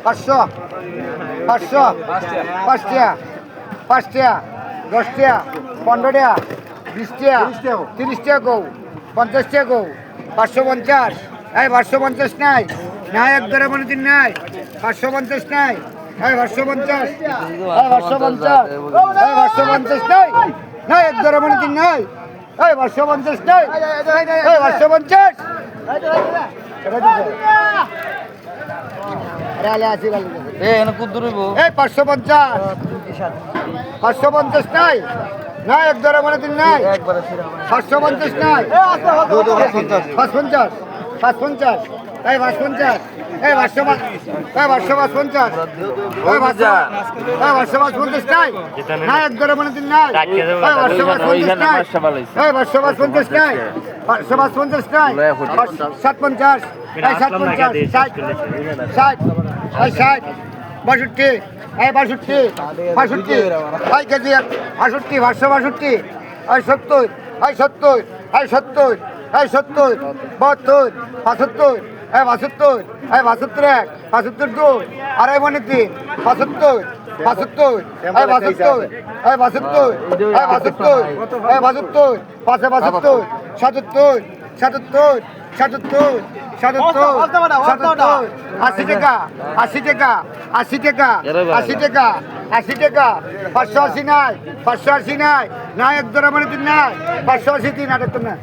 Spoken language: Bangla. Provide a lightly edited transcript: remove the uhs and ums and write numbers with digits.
500 500 5 টাকা 5 টাকা 10 টাকা 15 টাকা 20 টাকা 30 টাকা গো 50 টাকা গো 550 এই 550 নাই না এক ধরে মনে দিন নাই 550 নাই এই 550 এই 550 এই 550 নাই না এক ধরে মনে দিন নাই এই 550 নাই এই 550 এই 550 550 নাই না এক ধরে মনে দিন নাই 550 নাই 550 550 এই 550 এই 550 এই 550 এই 550 নাই না এক ধরে মনে দিন নাই এই 550 নাই এই 550 নাই 550 নাই 57 এই 57 60 এই 60 62 এই 62 65 এই কেজি 68 562 এই 70 এই 70 এই 70 এই 70 72 75 এই 72 এই 72 এক 72 দুই আড়াই মনে তিন 75 75 এই 72 এই 72 এই 72 এই 72 পাঁচে 72 77 77 77 77 77 80 টাকা 80 টাকা 80 টাকা 80 টাকা 80 টাকা 580 নাই 580 নাই না এক ধরে মানে দিন নাই 580 দিন আর না